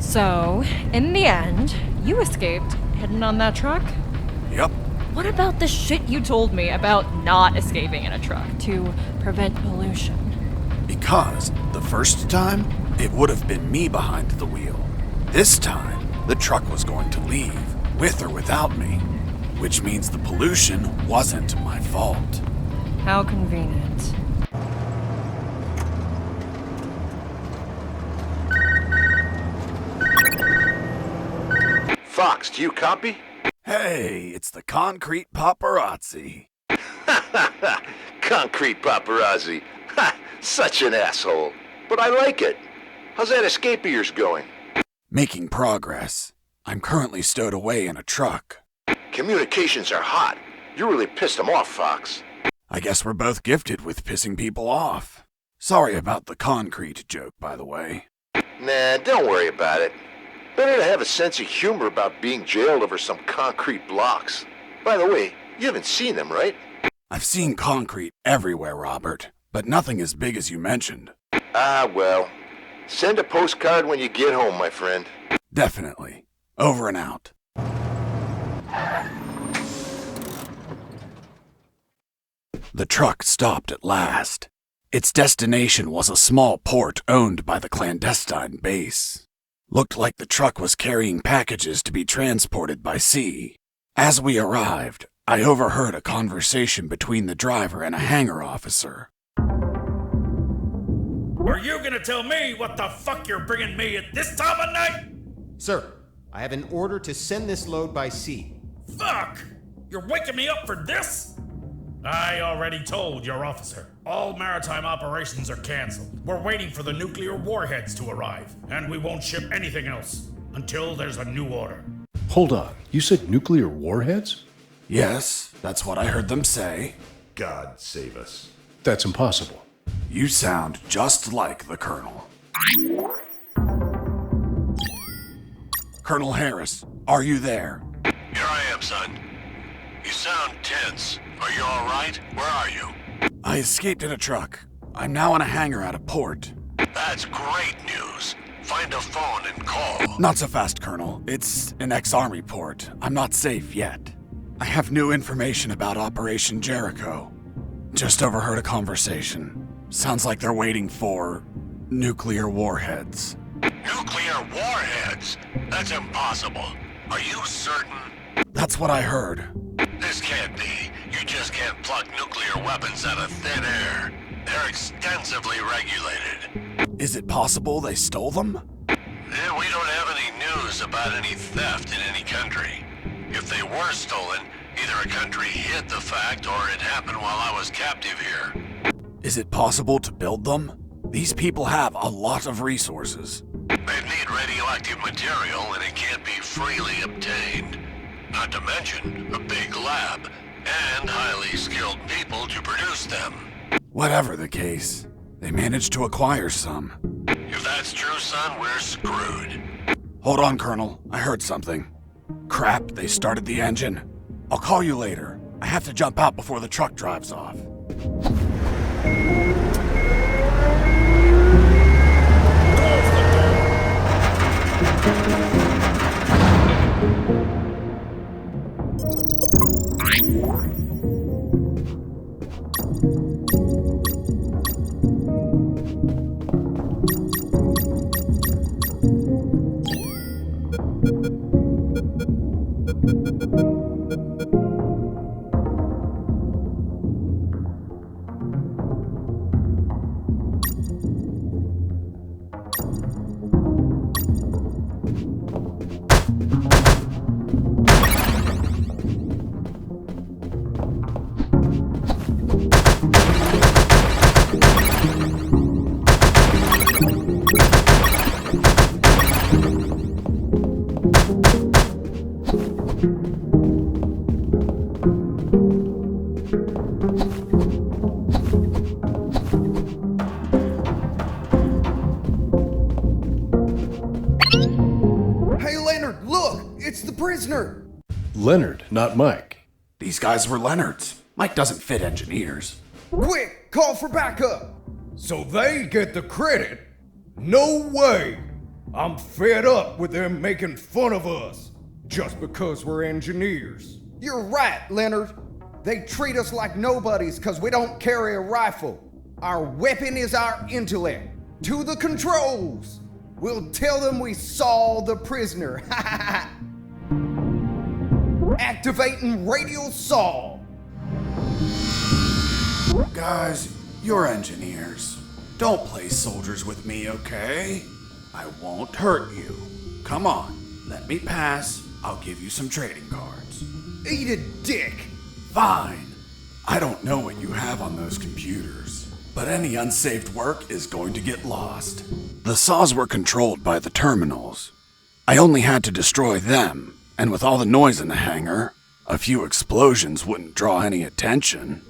So, in the end, you escaped, hidden on that truck? Yep. What about the shit you told me about not escaping in a truck to prevent pollution? Because the first time, it would have been me behind the wheel. This time, the truck was going to leave, with or without me. Which means the pollution wasn't my fault. How convenient. Fox, do you copy? Hey, it's the concrete paparazzi. Concrete paparazzi. Ha! Such an asshole. But I like it. How's that escape of yours going? Making progress. I'm currently stowed away in a truck. Communications are hot. You really pissed them off, Fox. I guess we're both gifted with pissing people off. Sorry about the concrete joke, by the way. Nah, don't worry about it. Better to have a sense of humor about being jailed over some concrete blocks. By the way, you haven't seen them, right? I've seen concrete everywhere, Robert, but nothing as big as you mentioned. Ah, well. Send a postcard when you get home, my friend. Definitely. Over and out. The truck stopped at last. Its destination was a small port owned by the clandestine base. Looked like the truck was carrying packages to be transported by sea. As we arrived, I overheard a conversation between the driver and a hangar officer. Are you gonna tell me what the fuck you're bringing me at this time of night? Sir, I have an order to send this load by sea. Fuck! You're waking me up for this? I already told your officer. All maritime operations are canceled. We're waiting for the nuclear warheads to arrive, and we won't ship anything else until there's a new order. Hold on, you said nuclear warheads? Yes, that's what I heard them say. God save us. That's impossible. You sound just like the Colonel. Colonel Harris, are you there? Here I am, son. You sound tense. Are you all right? Where are you? I escaped in a truck. I'm now in a hangar at a port. That's great news. Find a phone and call. Not so fast, Colonel. It's an ex-army port. I'm not safe yet. I have new information about Operation Jericho. Just overheard a conversation. Sounds like they're waiting for nuclear warheads. Nuclear warheads? That's impossible. Are you certain? That's what I heard. This can't be. You just can't pluck nuclear weapons out of thin air. They're extensively regulated. Is it possible they stole them? We don't have any news about any theft in any country. If they were stolen, either a country hid the fact or it happened while I was captive here. Is it possible to build them? These people have a lot of resources. They'd need radioactive material and it can't be freely obtained. Not to mention a big lab and highly skilled people to produce them. Whatever the case, they managed to acquire some. If that's true, son, we're screwed. Hold on, Colonel. I heard something. Crap, they started the engine. I'll call you later. I have to jump out before the truck drives off. Prisoner! Leonard, not Mike. These guys were Leonard's. Mike doesn't fit engineers. Quick, call for backup! So they get the credit? No way! I'm fed up with them making fun of us just because we're engineers. You're right, Leonard. They treat us like nobodies because we don't carry a rifle. Our weapon is our intellect. To the controls! We'll tell them we saw the prisoner. Activating radial saw. Guys, you're engineers. Don't play soldiers with me, okay? I won't hurt you. Come on, let me pass. I'll give you some trading cards. Eat a dick. Fine. I don't know what you have on those computers, but any unsaved work is going to get lost. The saws were controlled by the terminals. I only had to destroy them, and with all the noise in the hangar, a few explosions wouldn't draw any attention.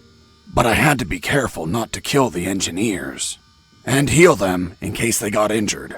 But I had to be careful not to kill the engineers, and heal them in case they got injured.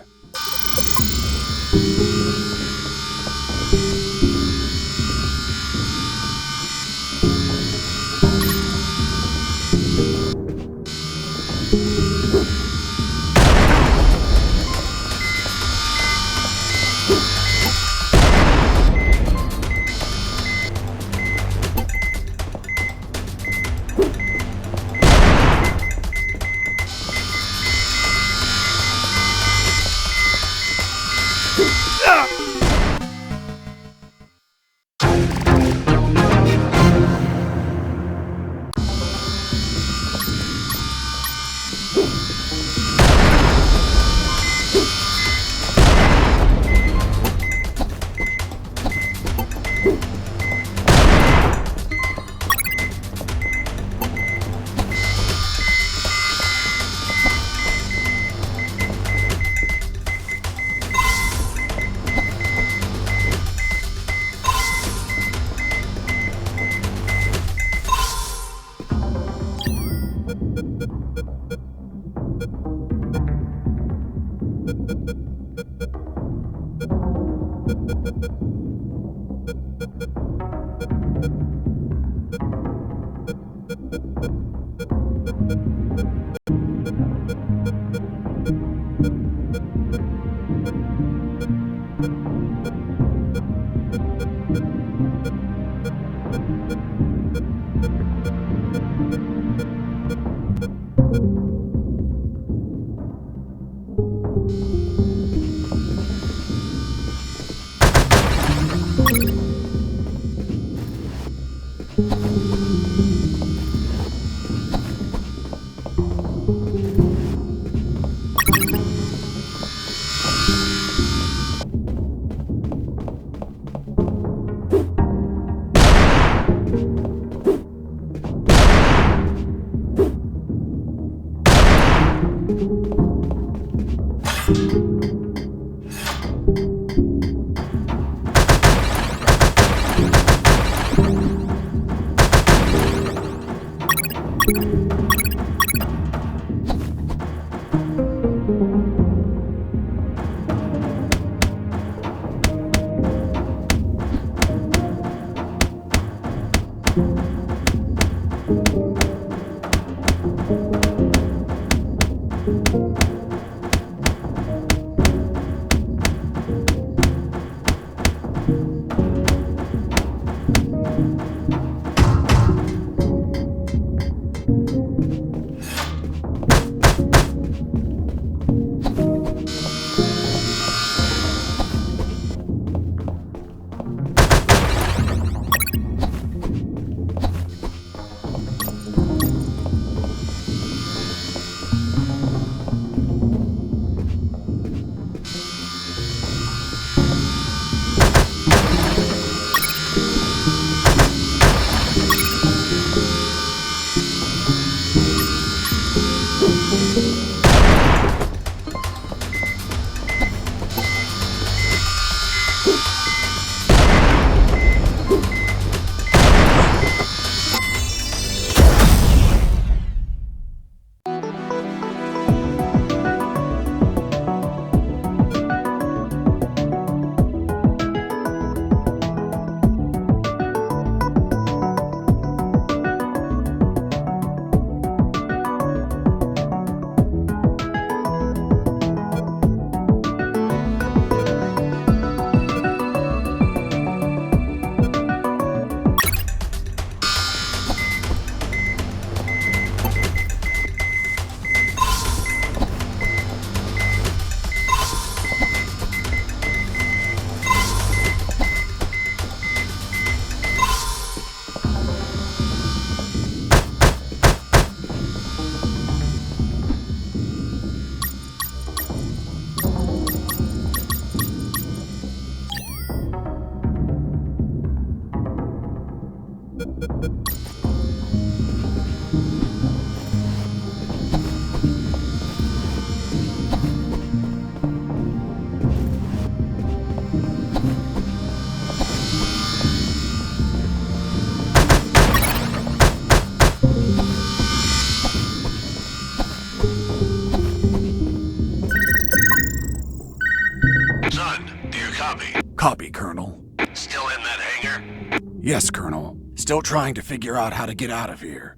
Copy. Copy, Colonel. Still in that hangar? Yes, Colonel. Still trying to figure out how to get out of here.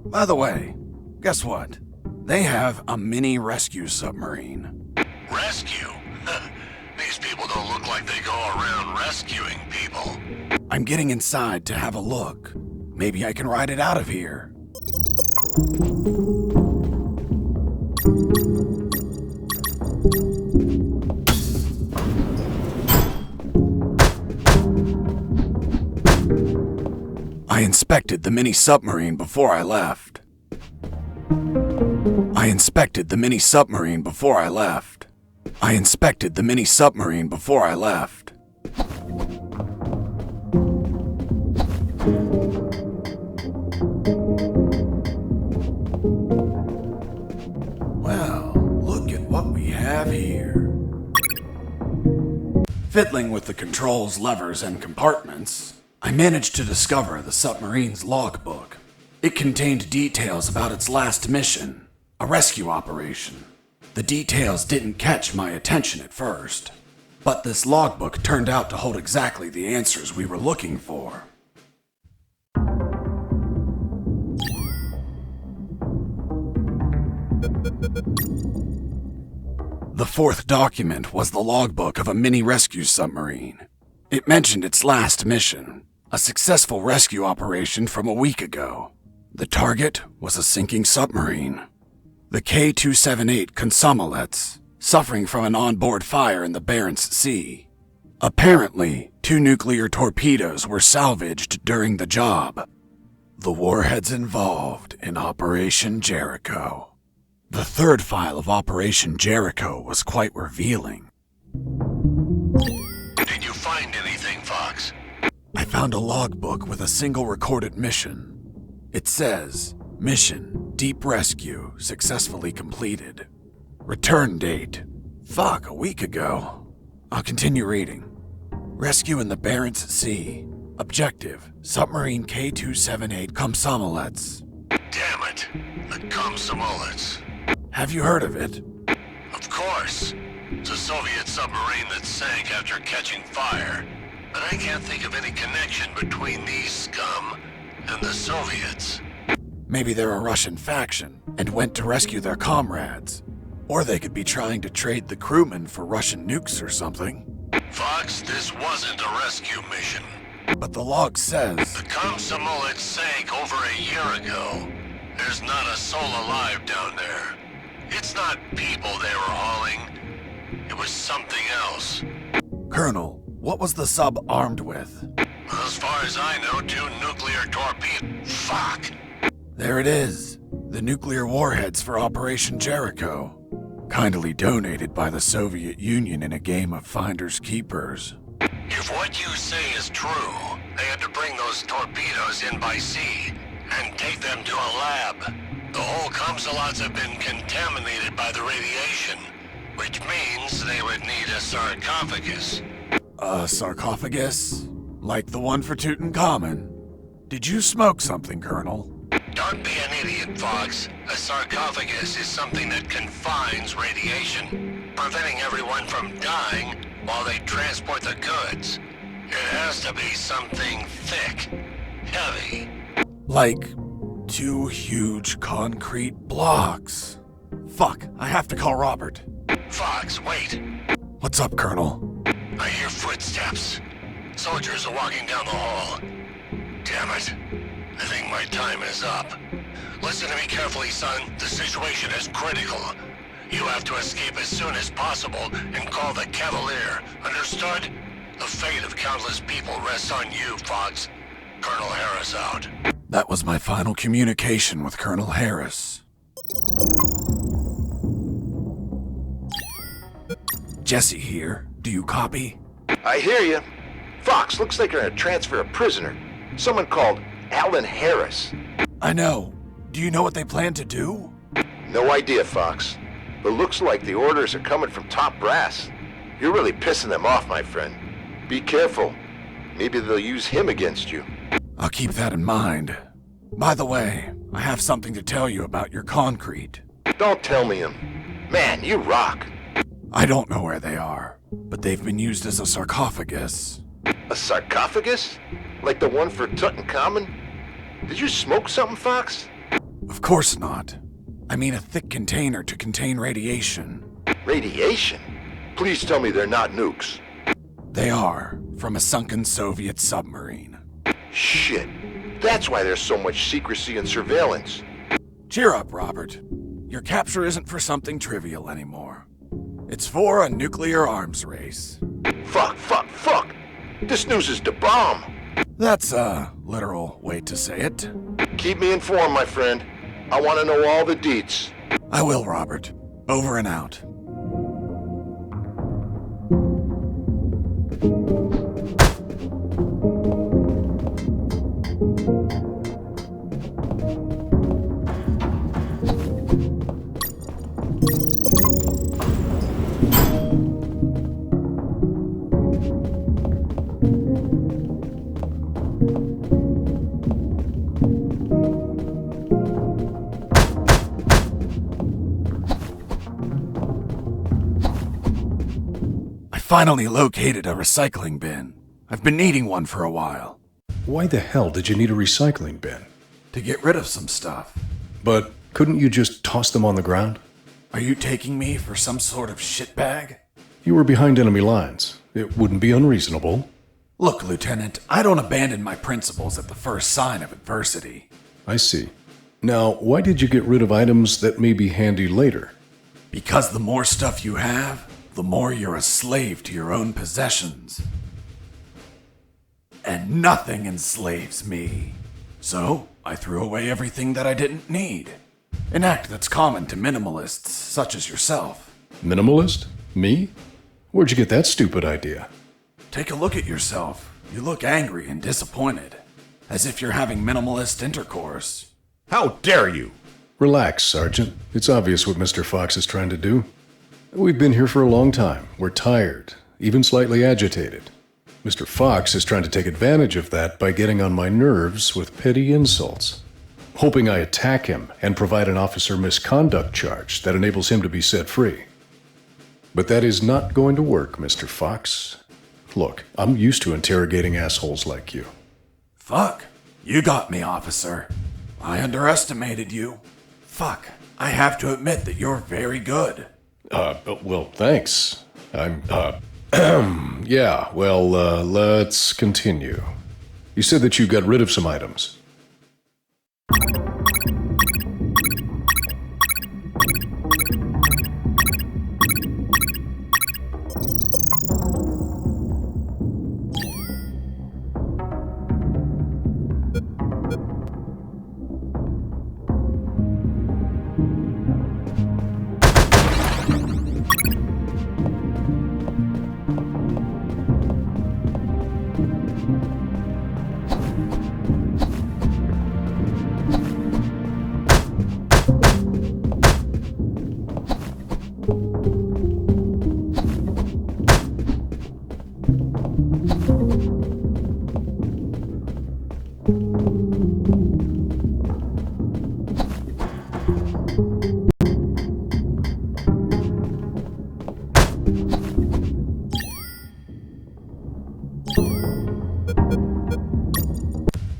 By the way, guess what? They have a mini rescue submarine. Rescue? These people don't look like they go around rescuing people. I'm getting inside to have a look. Maybe I can ride it out of here. I inspected the mini submarine before I left. I inspected the mini submarine before I left. I inspected the mini submarine before I left. Well, look at what we have here. Fiddling with the controls, levers, and compartments, I managed to discover the submarine's logbook. It contained details about its last mission, a rescue operation. The details didn't catch my attention at first, but this logbook turned out to hold exactly the answers we were looking for. The fourth document was the logbook of a mini rescue submarine. It mentioned its last mission, a successful rescue operation from a week ago. The target was a sinking submarine. The K-278 Consomolets, suffering from an onboard fire in the Barents Sea. Apparently, 2 nuclear torpedoes were salvaged during the job. The warheads involved in Operation Jericho. The third file of Operation Jericho was quite revealing. Did you find anything, Fox? I found a logbook with a single recorded mission. It says, Mission, Deep Rescue, successfully completed. Return date, a week ago. I'll continue reading. Rescue in the Barents Sea. Objective, submarine K-278 Komsomolets. Damn it, the Komsomolets. Have you heard of it? Of course. It's a Soviet submarine that sank after catching fire. But I can't think of any connection between these scum and the Soviets. Maybe they're a Russian faction and went to rescue their comrades. Or they could be trying to trade the crewmen for Russian nukes or something. Fox, this wasn't a rescue mission. But the log says... The Komsomolets sank over a year ago. There's not a soul alive down there. It's not people they were hauling. It was something else. Colonel, what was the sub armed with? As far as I know, 2 nuclear torpedoes. Fuck! There it is. The nuclear warheads for Operation Jericho. Kindly donated by the Soviet Union in a game of finders keepers. If what you say is true, they had to bring those torpedoes in by sea and take them to a lab. The whole Komsomolets have been contaminated by the radiation, which means they would need a sarcophagus. A sarcophagus? Like the one for Tutankhamun? Did you smoke something, Colonel? Don't be an idiot, Fox. A sarcophagus is something that confines radiation, preventing everyone from dying while they transport the goods. It has to be something thick, heavy. Like 2 huge concrete blocks. Fuck, I have to call Robert. Fox, wait. What's up, Colonel? I hear footsteps. Soldiers are walking down the hall. Damn it. I think my time is up. Listen to me carefully, son. The situation is critical. You have to escape as soon as possible and call the Cavalier. Understood? The fate of countless people rests on you, Fox. Colonel Harris out. That was my final communication with Colonel Harris. Jesse here. Do you copy? I hear you. Fox, looks like you're gonna transfer a prisoner. Someone called Alan Harris. I know. Do you know what they plan to do? No idea, Fox. But looks like the orders are coming from top brass. You're really pissing them off, my friend. Be careful. Maybe they'll use him against you. I'll keep that in mind. By the way, I have something to tell you about your concrete. Don't tell me him. Man, you rock. I don't know where they are, but they've been used as a sarcophagus. A sarcophagus? Like the one for Tutankhamun? Did you smoke something, Fox? Of course not. I mean a thick container to contain radiation. Radiation? Please tell me they're not nukes. They are, from a sunken Soviet submarine. Shit. That's why there's so much secrecy and surveillance. Cheer up, Robert. Your capture isn't for something trivial anymore. It's for a nuclear arms race. Fuck. This news is the bomb. That's a literal way to say it. Keep me informed, my friend. I want to know all the deets. I will, Robert. Over and out. Finally located a recycling bin. I've been needing one for a while. Why the hell did you need a recycling bin? To get rid of some stuff. But couldn't you just toss them on the ground? Are you taking me for some sort of shitbag? You were behind enemy lines. It wouldn't be unreasonable. Look, Lieutenant, I don't abandon my principles at the first sign of adversity. I see. Now, why did you get rid of items that may be handy later? Because the more stuff you have, the more you're a slave to your own possessions. And nothing enslaves me. So, I threw away everything that I didn't need. An act that's common to minimalists such as yourself. Minimalist? Me? Where'd you get that stupid idea? Take a look at yourself. You look angry and disappointed. As if you're having minimalist intercourse. How dare you? Relax, Sergeant. It's obvious what Mr. Fox is trying to do. We've been here for a long time. We're tired, even slightly agitated. Mr. Fox is trying to take advantage of that by getting on my nerves with petty insults, hoping I attack him and provide an officer misconduct charge that enables him to be set free. But that is not going to work, Mr. Fox. Look, I'm used to interrogating assholes like you. Fuck. You got me, officer. I underestimated you. Fuck. I have to admit that you're very good. Well, thanks. Yeah, well, let's continue. You said that you got rid of some items.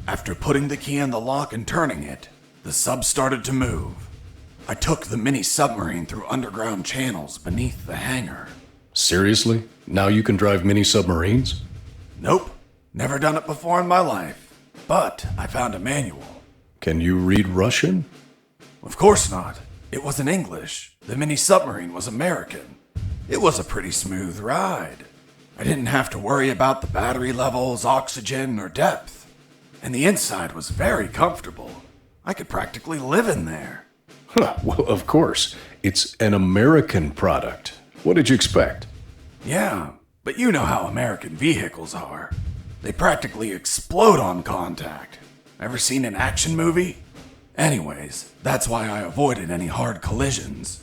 After putting the key in the lock and turning it, the sub started to move. I took the mini submarine through underground channels beneath the hangar. Seriously? Now you can drive mini submarines? Nope. Never done it before in my life. But I found a manual. Can you read Russian? Of course not. It was in English. The mini submarine was American. It was a pretty smooth ride. I didn't have to worry about the battery levels, oxygen, or depth. And the inside was very comfortable. I could practically live in there. Huh, well, of course. It's an American product. What did you expect? Yeah, but you know how American vehicles are. They practically explode on contact. Ever seen an action movie? Anyways, that's why I avoided any hard collisions.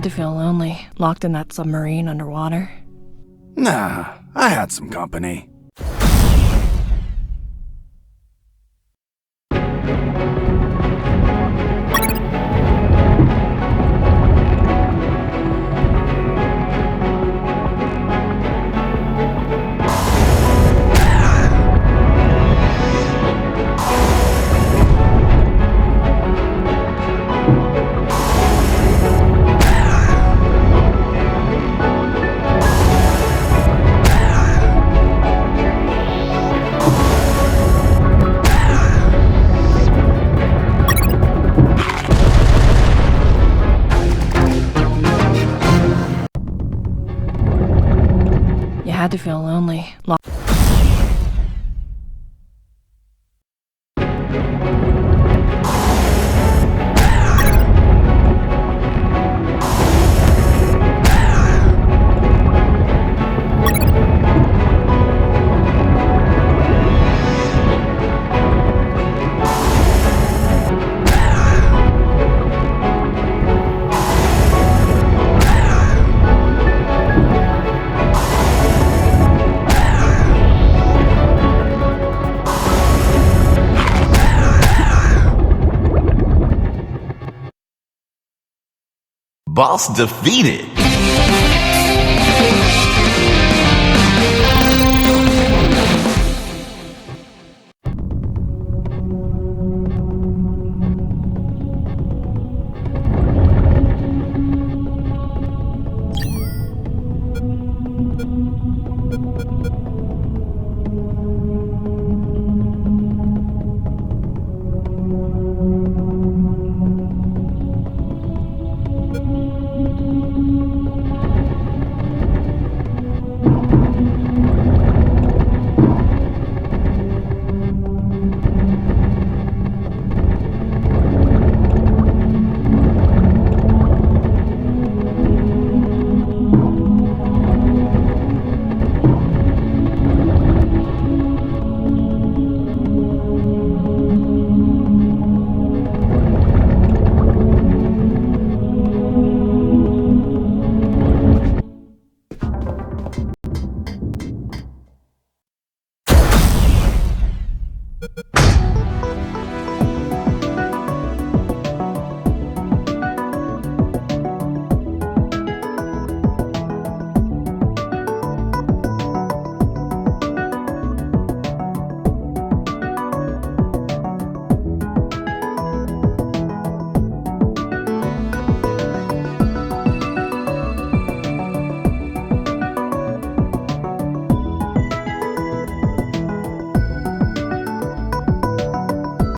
to feel lonely, locked in that submarine underwater. Nah, I had some company. You had to feel lonely, locked. Boss defeated.